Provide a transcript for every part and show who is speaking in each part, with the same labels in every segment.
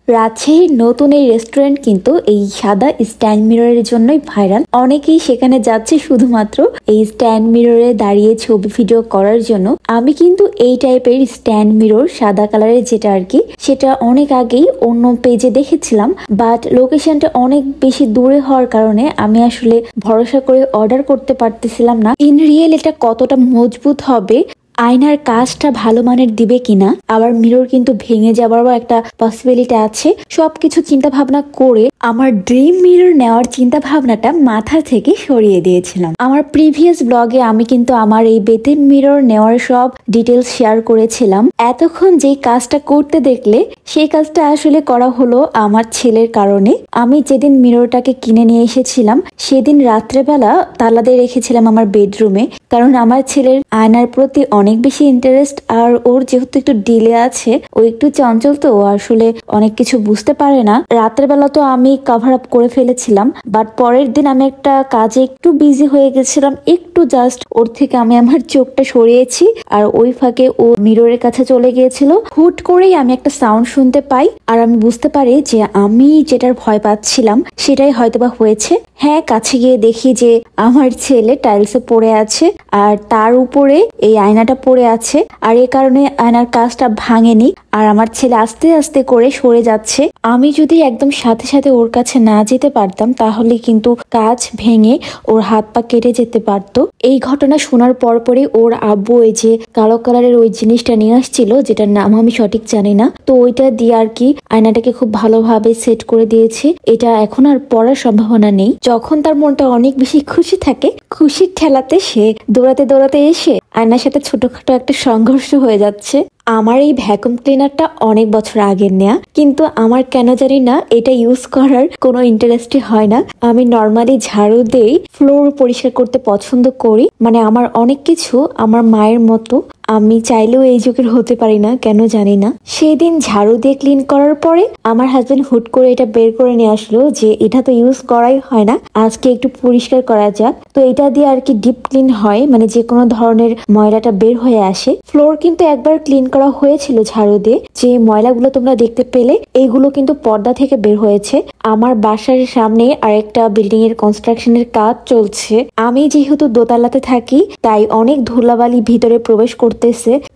Speaker 1: রাজশাহীর নতুন এই রেস্টুরেন্ট কিন্তু এই সাদা স্ট্যান্ড মিররের জন্যই ভাইরাল। অনেকেই সেখানে যাচ্ছে শুধুমাত্র এই স্ট্যান্ড মিররে দাঁড়িয়ে ছবি ভিডিও করার জন্য। আমি কিন্তু এই টাইপের স্ট্যান্ড মিরর সাদা কালারের যেটা আর কি, সেটা অনেক আগেই অন্য পেজে দেখেছিলাম, বাট লোকেশনটা অনেক বেশি দূরে হওয়ার কারণে আমি আসলে ভরসা করে অর্ডার করতে পারতেছিলাম না। ইন রিয়েল এটা কতটা মজবুত হবে, আয়নার কাজটা ভালো মানের দিবে কিনা, আবার মিরর কিন্তু ভেঙে যাবারও একটা পসিবিলিটি আছে। সবকিছু চিন্তা ভাবনা করে আমার ড্রিম মিরর নেওয়ার চিন্তা ভাবনাটা মাথা থেকে সরিয়ে দিয়েছিলাম। আমার প্রিভিয়াস ব্লগে আমি কিন্তু আমার এই বেতের মিরর নেওয়ার সব ডিটেলস শেয়ার করেছিলাম। এতক্ষণ যেই কাজটা করতে দেখলে, সেই কাজটা আসলে করা হলো আমার ছেলের কারণে। আমি যেদিন মিররটাকে কিনে নিয়ে এসেছিলাম সেদিন রাত্রেবেলা তালা দিয়ে রেখেছিলাম আমার বেডরুমে, কারণ আমার ছেলের আয়নার প্রতি অনেক বেশি ইন্টারেস্ট। আর ওর যেহেতু একটু ডিলে আছে, ও একটু চঞ্চল, তো ও আসলে অনেক কিছু বুঝতে পারে না। রাতের বেলা তো আমি কভার আপ করে ফেলেছিলাম, বাট পরের দিন আমি একটা কাজে একটু বিজি হয়ে গেছিলাম, একটু জাস্ট ওর থেকে আমি আমার চোখটা সরিয়েছি, আর ওই ফাঁকে ও মিররের কাছে চলে গিয়েছিল। হুট করেই আমি একটা সাউন্ড শুনতে পাই, আর আমি বুঝতে পারি যে আমি যেটার ভয় পাচ্ছিলাম সেটাই হয়তোবা হয়েছে। হ্যাঁ, কাছে গিয়ে দেখি যে আমার ছেলে টাইলসে পড়ে আছে, আর তার উপরে এই আয়নাটা পড়ে আছে, আর এ কারণে আয়নার কাজটা ভাঙেনি। আর আমার ছেলে আস্তে আস্তে করে সরে যাচ্ছে। আমি যদি একদম সাথে সাথে ওর কাছে না যেতে পারতাম, তাহলে কিন্তু কাজ ভেঙে ওর হাত পা কেটে যেতে পারতো। এই ঘটনা শোনার পরপরই ওর আব্বু এই যে কালো কালারের ওই জিনিসটা নিয়ে আসছিল, যেটার নাম আমি সঠিক জানি না, তো ওইটা দিয়ে আর কি আয়নাটাকে খুব ভালোভাবে সেট করে দিয়েছে। এটা এখন আর পড়ার সম্ভাবনা নেই। যখন তার মনটা অনেক বেশি খুশি থাকে, খুশির ঠেলাতে সে দৌড়াতে দৌড়াতে এসে আয়নার সাথে ছোটখাটো একটা সংঘর্ষ হয়ে যাচ্ছে। আমার এই ভ্যাকুম ক্লিনারটা অনেক বছর আগের নেয়া, কিন্তু আমার কেন জানি না এটা ইউজ করার কোনো ইন্টারেস্টই হয় না। আমি নর্মালি ঝাড়ু দিয়েই ফ্লোর পরিষ্কার করতে পছন্দ করি। মানে আমার অনেক কিছু আমার মায়ের মতো আমি চাইলেও এই যুগের হতে পারি না, কেন জানি না। সেদিন ঝাড়ু দিয়ে ক্লিন করার পরে আমার হাজবেন্ড হুট করে এটা বের করে নিয়ে আসলো যে এটা তো ইউজ করাই হয় না, আজকে একটু পরিষ্কার করা যাক। তো এটা দিয়ে আর কি ডিপ ক্লিন হয়, মানে যে কোনো ধরনের ময়লাটা বের হয়ে আসে। ফ্লোর কিন্তু একবার ক্লিন করা হয়েছিল ঝাড়ু দিয়ে। যে ময়লাগুলো তোমরা দেখতে পেলে, এইগুলো কিন্তু পর্দা থেকে বের হয়েছে। আমার বাসার সামনে আরেকটা বিল্ডিং এর কনস্ট্রাকশনের কাজ চলছে। আমি যেহেতু দোতলাতে থাকি, তাই অনেক ধুলাবালি ভিতরে প্রবেশ করতেছে।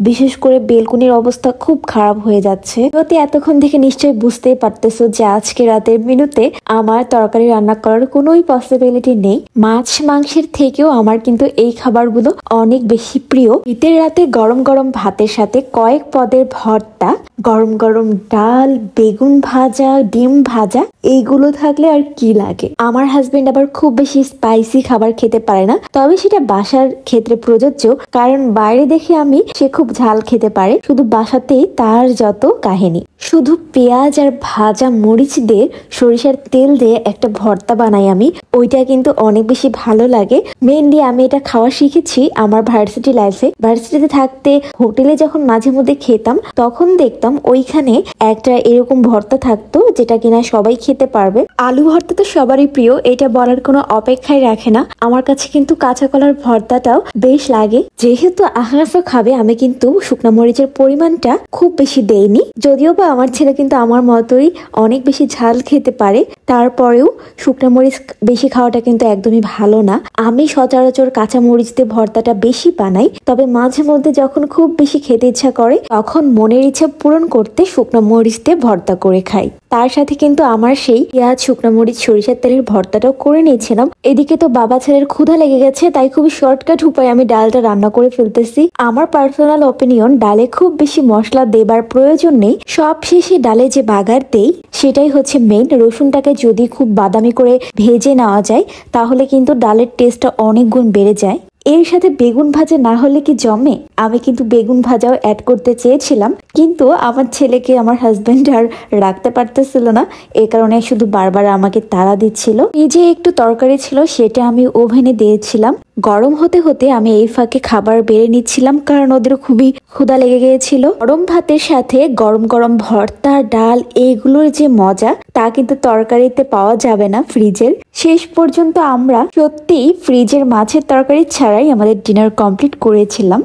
Speaker 1: বিশেষ করে বেলকুনির অবস্থা খুব খারাপ হয়ে যাচ্ছে। যদি এতক্ষণ থেকে নিশ্চয়ই বুঝতেই পারতেছো যে আজকে রাতের মেনুতে আমার তরকারি রান্না করার কোনোই পসিবিলিটি নেই। মাছ মাংসের থেকেও আমার কিন্তু এই খাবারগুলো অনেক বেশি প্রিয়। শীতের রাতে গরম গরম ভাতের সাথে কয়েক পদের ভর্তা, গরম গরম ডাল, বেগুন ভাজা, ডিম ভাজা, এইগুলো থাকলে আর কি লাগে। আমার হাজবেন্ড আবার খুব বেশি স্পাইসি খাবার খেতে পারে না, তবে সেটা বাসার ক্ষেত্রে প্রযোজ্য, কারণ বাইরে দেখে আমি সে খুব ঝাল খেতে পারে। শুধু বাসাতেই তার যত কাহিনী। শুধু পেঁয়াজ আর ভাজা মরিচ দিয়ে সরিষার তেল দিয়ে একটা ভর্তা বানাই আমি, ওইটা কিন্তু অনেক বেশি ভালো লাগে। মেইনলি আমি এটা খাওয়া শিখেছি আমার ভার্সিটি লাইফে। ভার্সিটিতে থাকতে হোটেলে যখন মাঝে মধ্যে খেতাম, তখন দেখতাম ওইখানে একটা এরকম ভর্তা থাকতো, যেটা কিনা সবাই খেতে পারবে। আলু ভর্তা তো সবারই প্রিয়, এটা বলার কোনো অপেক্ষাই রাখে না। আমার কাছে কিন্তু কাঁচা কলার ভর্তাটাও বেশ লাগে। যেহেতু আহনাফা খাবে, আমি কিন্তু শুকনা মরিচের পরিমাণটা খুব বেশি দেইনি। যদিও বা আমার ছেলে কিন্তু আমার মতোই অনেক বেশি ঝাল খেতে পারে, তারপরেও শুকনা মরিচ বেশি খাওয়াটা কিন্তু একদমই ভালো না। আমি সচরাচর কাঁচা মরিচ দিয়ে ভর্তাটা বেশি বানাই, তবে মাঝে মধ্যে যখন খুব বেশি খেতে ইচ্ছা করে, তখন মনের ইচ্ছা পূরণ করতে শুকনো মরিচ দিয়ে ভর্তা করে খাই। তার সাথে কিন্তু আমার সেই পেঁয়াজ, শুকনো মরিচ, সরিষার তেলের ভর্তাটাও করে নিয়েছিলাম। এদিকে তো বাবা ছেলের ক্ষুধা লেগে গেছে, তাই খুবই শর্টকাট উপায়ে আমি ডালটা রান্না করে ফেলতেছি। আমার পার্সোনাল ওপিনিয়ন, ডালে খুব বেশি মশলা দেবার প্রয়োজন নেই। সব শেষে ডালে যে বাগার দেই, সেটাই হচ্ছে মেইন। রসুনটাকে যদি খুব বাদামি করে ভেজে নেওয়া যায়, তাহলে কিন্তু ডালের টেস্টটা অনেক গুণ বেড়ে যায়। এর সাথে বেগুন ভাজা না হলে কি জমে? আমি কিন্তু বেগুন ভাজাও অ্যাড করতে চেয়েছিলাম, কিন্তু আমার ছেলেকে আমার হাজবেন্ড আর রাখতে পারতেছিল না, এ কারণে শুধু বারবার আমাকে তাড়া দিচ্ছিল। এই যে একটু তরকারি ছিল, সেটা আমি ওভেনে দিয়েছিলাম। গরম হতে হতে আমি এই ফাঁকে খাবার বেড়ে নিচ্ছিলাম, কারণ ওদের খুবই ক্ষুধা লেগে গিয়েছিল। গরম ভাতের সাথে গরম গরম ভর্তা, ডাল, এইগুলোর যে মজা, তা কিন্তু তরকারিতে পাওয়া যাবে না ফ্রিজের। শেষ পর্যন্ত আমরা সত্যি ফ্রিজের মাছের তরকারি ছাড়াই আমাদের ডিনার কমপ্লিট করেছিলাম।